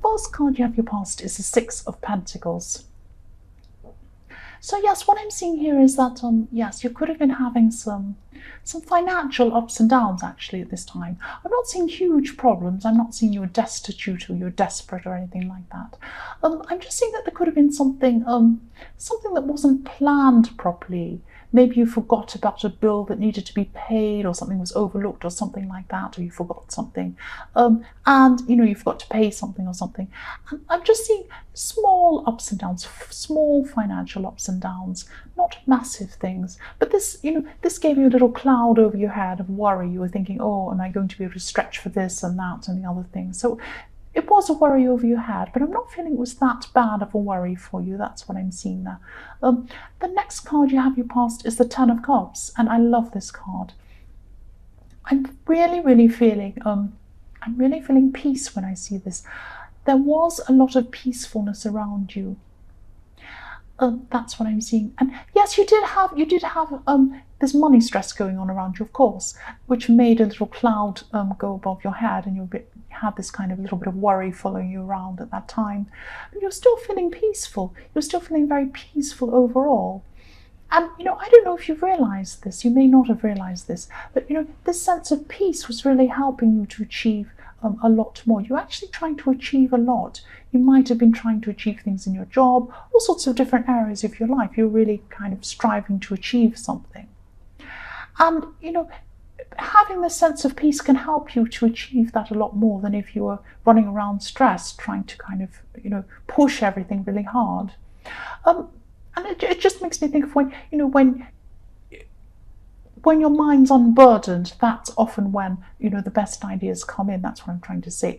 first card you have your past is the Six of Pentacles. So yes, what I'm seeing here is that yes, you could have been having some financial ups and downs actually at this time. I'm not seeing huge problems. I'm not seeing you're destitute or you're desperate or anything like that. I'm just seeing that there could have been something that wasn't planned properly. Maybe you forgot about a bill that needed to be paid, or something was overlooked or something like that, or you forgot something, and you forgot to pay something or something. And I'm just seeing small ups and downs, small financial ups and downs, not massive things. But this gave you a little cloud over your head of worry. You were thinking, oh, am I going to be able to stretch for this and that and the other thing? So it was a worry over your head, but I'm not feeling it was that bad of a worry for you. That's what I'm seeing there. The next card you have your past is the Ten of Cups, and I love this card. I'm really feeling peace when I see this. There was a lot of peacefulness around you. That's what I'm seeing. And yes, you did have this money stress going on around you, of course, which made a little cloud go above your head, and you had this kind of little bit of worry following you around at that time. But you're still feeling peaceful. You're still feeling very peaceful overall. And I don't know if you've realized this. You may not have realized this, but this sense of peace was really helping you to achieve a lot more. You're actually trying to achieve a lot. You might have been trying to achieve things in your job, all sorts of different areas of your life. You're really kind of striving to achieve something. And, having this sense of peace can help you to achieve that a lot more than if you were running around stressed, trying to kind of, push everything really hard. And it just makes me think of when your mind's unburdened, that's often when, the best ideas come in. That's what I'm trying to say.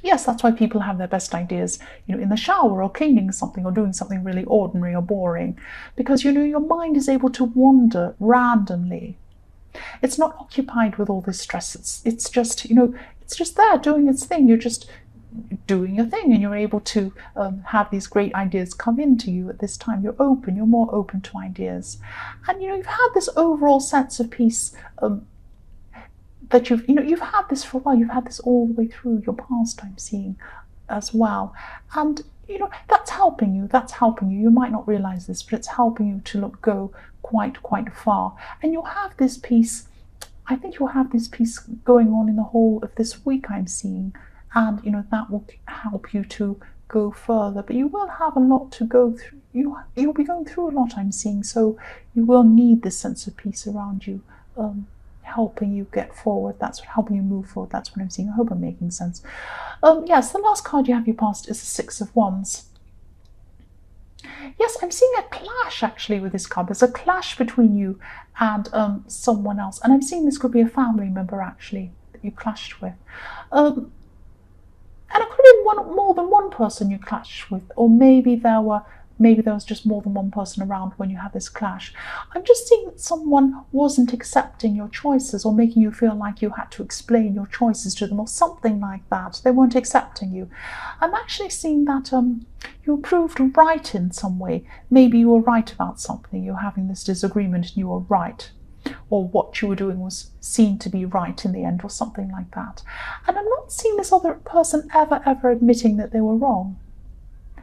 Yes, that's why people have their best ideas, in the shower or cleaning something or doing something really ordinary or boring, because, your mind is able to wander randomly. It's not occupied with all this stress. It's just, it's just there doing its thing. You're just doing your thing, and you're able to have these great ideas come into you at this time. You're open. You're more open to ideas, and you've had this overall sense of peace. That you've had this for a while. You've had this all the way through your past, I'm seeing as well. And that's helping you. You might not realize this, but it's helping you to go quite far. And you'll have this peace. I think you'll have this peace going on in the whole of this week, I'm seeing. And that will help you to go further. But you will have a lot to go through. You'll be going through a lot, I'm seeing. So you will need this sense of peace around you, helping you get forward. That's helping you move forward. That's what I'm seeing. I hope I'm making sense. Yes, the last card you have your past is the Six of Wands. Yes, I'm seeing a clash actually with this card. There's a clash between you and someone else, and I'm seeing this could be a family member actually that you clashed with. And it could be more than one person you clashed with, or maybe there was just more than one person around when you had this clash. I'm just seeing that someone wasn't accepting your choices, or making you feel like you had to explain your choices to them, or something like that. They weren't accepting you. I'm actually seeing that you were proved right in some way. Maybe you were right about something. You're having this disagreement and you were right. Or what you were doing was seen to be right in the end, or something like that. And I'm not seeing this other person ever admitting that they were wrong.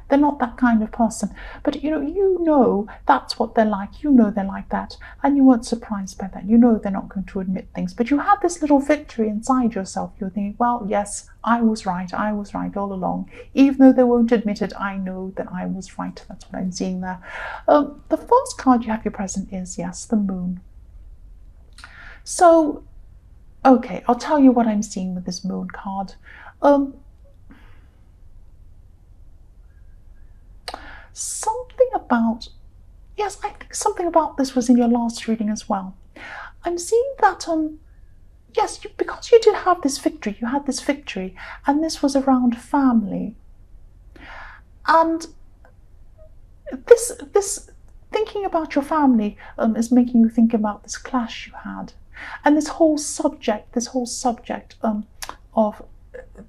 They're not that kind of person. But you know that's what they're like. They're like that. And you weren't surprised by that. They're not going to admit things. But you had this little victory inside yourself. You're thinking, well, yes, I was right all along. Even though they won't admit it, I know that I was right. That's what I'm seeing there. The first card you have your present is, yes, the Moon. So, okay, I'll tell you what I'm seeing with this Moon card. Something about, yes, I think something about this was in your last reading as well. I'm seeing that, yes, because you did have this victory, you had this victory, and this was around family. And this thinking about your family is making you think about this clash you had. And this whole subject of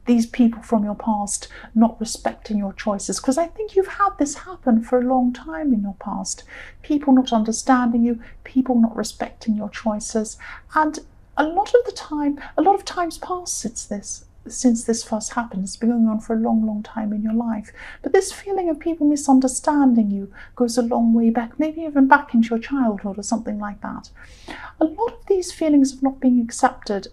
these people from your past not respecting your choices, because I think you've had this happen for a long time in your past. People not understanding you, people not respecting your choices, and a lot of times past, it's this. since this first happened. It's been going on for a long, long time in your life. But this feeling of people misunderstanding you goes a long way back, maybe even back into your childhood or something like that. A lot of these feelings of not being accepted,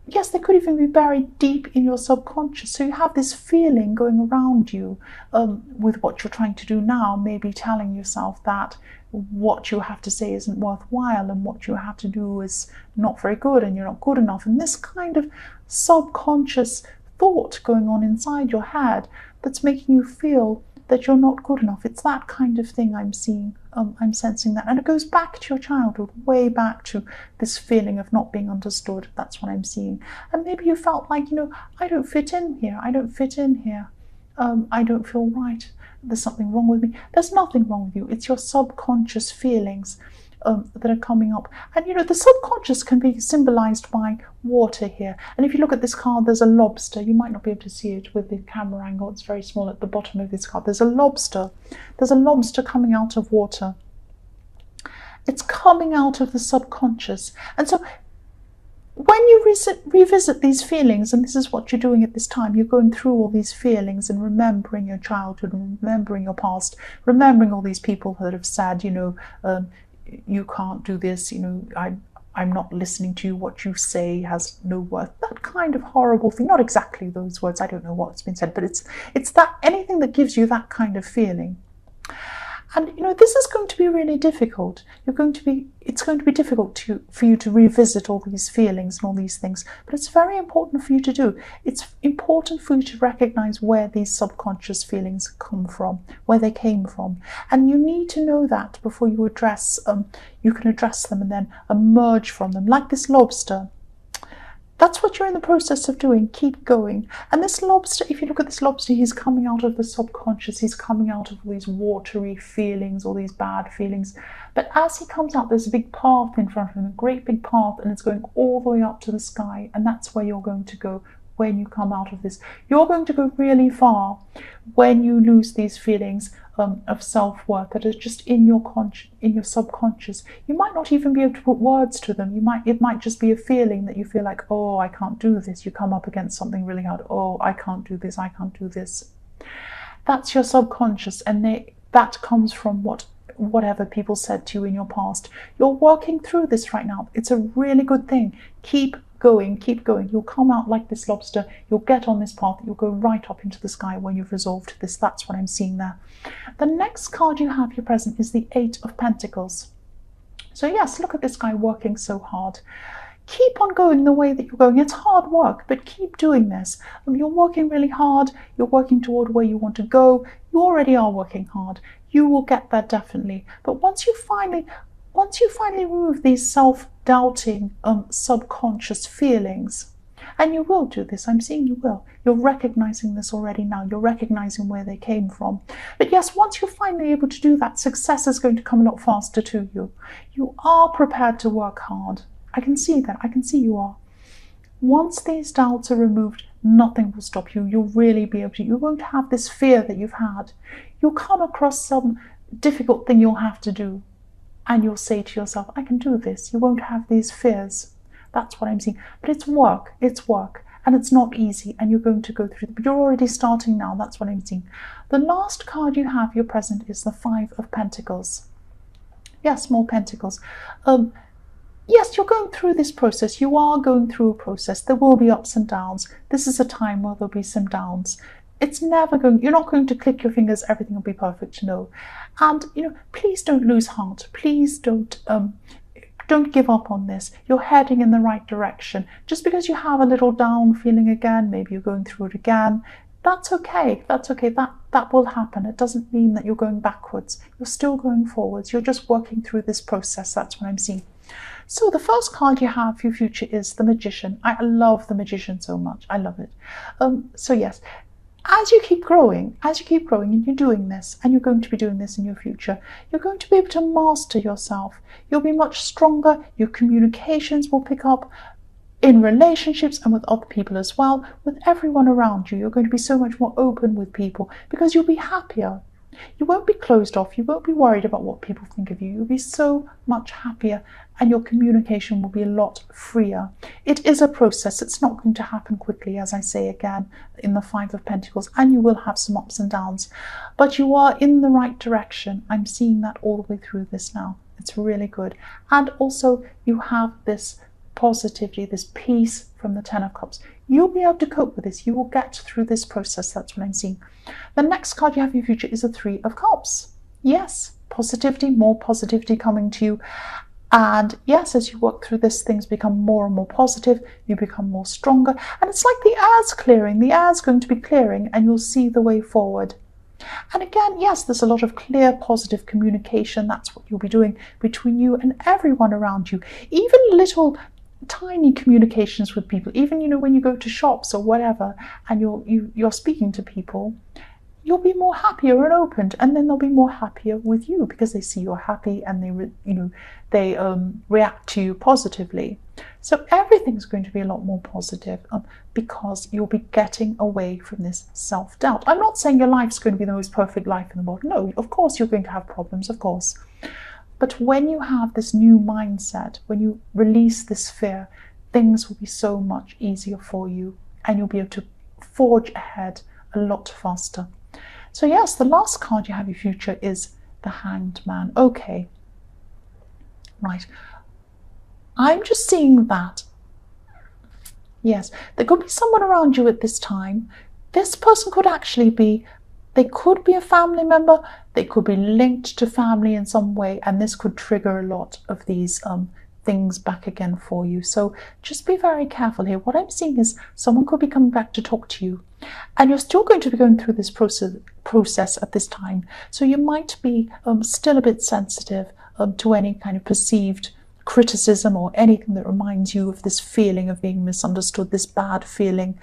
yes, they could even be buried deep in your subconscious. So you have this feeling going around you with what you're trying to do now, maybe telling yourself that what you have to say isn't worthwhile and what you have to do is not very good and you're not good enough. And this kind of subconscious thought going on inside your head that's making you feel that you're not good enough. It's that kind of thing I'm seeing. I'm sensing that. And it goes back to your childhood, way back to this feeling of not being understood. That's what I'm seeing. And maybe you felt like, I don't fit in here. I don't fit in here. I don't feel right. There's something wrong with me. There's nothing wrong with you. It's your subconscious feelings that are coming up. And the subconscious can be symbolized by water here. And if you look at this card, there's a lobster. You might not be able to see it with the camera angle. It's very small at the bottom of this card. There's a lobster. There's a lobster coming out of water. It's coming out of the subconscious. And so when you revisit these feelings, and this is what you're doing at this time, you're going through all these feelings and remembering your childhood and remembering your past, remembering all these people that have said, you can't do this, I'm not listening to you, what you say has no worth, that kind of horrible thing. Not exactly those words, I don't know what's been said, but it's that anything that gives you that kind of feeling. And this is going to be really difficult. It's going to be difficult for you to revisit all these feelings and all these things, but it's very important for you to do. It's important for you to recognize where these subconscious feelings come from, where they came from. And you need to know that before you can address them and then emerge from them, like this lobster. That's what you're in the process of doing. Keep going. And this lobster, if you look at this lobster, he's coming out of the subconscious. He's coming out of all these watery feelings, all these bad feelings. But as he comes out, there's a big path in front of him, a great big path, and it's going all the way up to the sky. And that's where you're going to go when you come out of this. You're going to go really far when you lose these feelings of self-worth that are just in your subconscious. You might not even be able to put words to them. It might just be a feeling that you feel like, oh, I can't do this. You come up against something really hard. Oh, I can't do this. I can't do this. That's your subconscious, and that comes from whatever people said to you in your past. You're working through this right now. It's a really good thing. Keep going. You'll come out like this lobster. You'll get on this path. You'll go right up into the sky when you've resolved this. That's what I'm seeing there. The next card you have your present is the Eight of Pentacles. So yes, look at this guy working so hard. Keep on going the way that you're going. It's hard work, but keep doing this. You're working really hard. You're working toward where you want to go. You already are working hard. You will get there definitely. But once you finally remove these self-doubting subconscious feelings, and you will do this, I'm seeing you will. You're recognizing this already now. You're recognizing where they came from. But yes, once you're finally able to do that, success is going to come a lot faster to you. You are prepared to work hard. I can see that. I can see you are. Once these doubts are removed, nothing will stop you. You'll really be able to. You won't have this fear that you've had. You'll come across some difficult thing you'll have to do, and you'll say to yourself, I can do this. You won't have these fears. That's what I'm seeing. But it's work, and it's not easy, and you're going to go through it. But you're already starting now. That's what I'm seeing. The last card you have, your present, is the Five of Pentacles. Yes, more pentacles. Yes, you're going through this process. You are going through a process. There will be ups and downs. This is a time where there'll be some downs. You're not going to click your fingers, everything will be perfect, no. And, please don't lose heart. Please don't give up on this. You're heading in the right direction. Just because you have a little down feeling again, maybe you're going through it again, that's okay. That's okay. That will happen. It doesn't mean that you're going backwards. You're still going forwards. You're just working through this process. That's what I'm seeing. So the first card you have for your future is the Magician. I love the Magician so much. I love it. So yes, as you keep growing and you're doing this, and you're going to be doing this in your future, you're going to be able to master yourself. You'll be much stronger. Your communications will pick up in relationships and with other people as well, with everyone around you. You're going to be so much more open with people because you'll be happier. You won't be closed off. You won't be worried about what people think of you. You'll be so much happier, and your communication will be a lot freer. It is a process. It's not going to happen quickly, as I say again, in the Five of Pentacles, and you will have some ups and downs. But you are in the right direction. I'm seeing that all the way through this now. It's really good. And also, you have this positivity, this peace from the Ten of Cups. You'll be able to cope with this. You will get through this process. That's what I'm seeing. The next card you have in your future is a Three of Cups. Yes, positivity, more positivity coming to you. And yes, as you work through this, things become more and more positive. You become more stronger. And it's like the air's clearing. The air's going to be clearing, and you'll see the way forward. And again, yes, there's a lot of clear, positive communication. That's what you'll be doing between you and everyone around you. Even little tiny communications with people, even when you go to shops or whatever, and you're speaking to people, you'll be more happier and opened, and then they'll be more happier with you because they see you're happy, and they react to you positively. So everything's going to be a lot more positive because you'll be getting away from this self-doubt. I'm not saying your life's going to be the most perfect life in the world. No, of course you're going to have problems, of course. But when you have this new mindset, when you release this fear, things will be so much easier for you, and you'll be able to forge ahead a lot faster. So yes, the last card you have in your future is the Hanged Man. Okay, right. I'm just seeing that. Yes, there could be someone around you at this time. This person could actually be, they could be a family member, they could be linked to family in some way, and this could trigger a lot of these things back again for you. So just be very careful here. What I'm seeing is someone could be coming back to talk to you, and you're still going to be going through this process at this time. So you might be still a bit sensitive to any kind of perceived criticism or anything that reminds you of this feeling of being misunderstood, this bad feeling.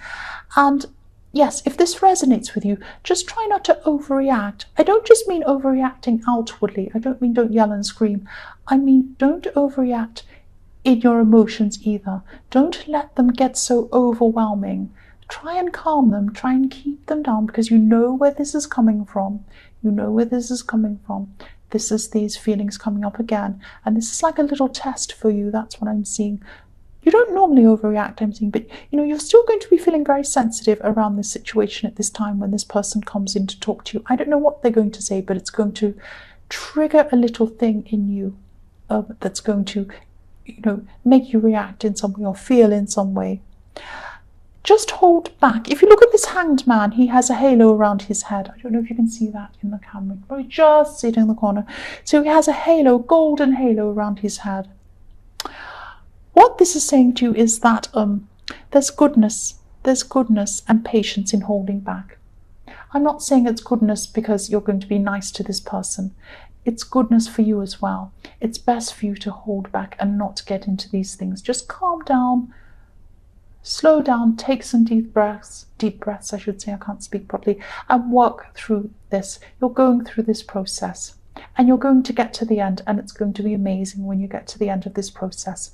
And yes, if this resonates with you, just try not to overreact. I don't just mean overreacting outwardly. I don't mean don't yell and scream. I mean don't overreact in your emotions either. Don't let them get so overwhelming. Try and calm them. Try and keep them down, because you know where this is coming from. You know where this is coming from. This is these feelings coming up again. And this is like a little test for you. That's what I'm seeing. You don't normally overreact, I'm seeing, but you're still going to be feeling very sensitive around this situation at this time when this person comes in to talk to you. I don't know what they're going to say, but it's going to trigger a little thing in you that's going to, make you react in some way or feel in some way. Just hold back. If you look at this Hanged Man, he has a halo around his head. I don't know if you can see that in the camera. Probably just sitting in the corner. So he has a halo, golden halo around his head. What this is saying to you is that there's goodness and patience in holding back. I'm not saying it's goodness because you're going to be nice to this person. It's goodness for you as well. It's best for you to hold back and not get into these things. Just calm down, slow down, take some deep breaths, I should say, I can't speak properly, and work through this. You're going through this process, and you're going to get to the end, and it's going to be amazing when you get to the end of this process.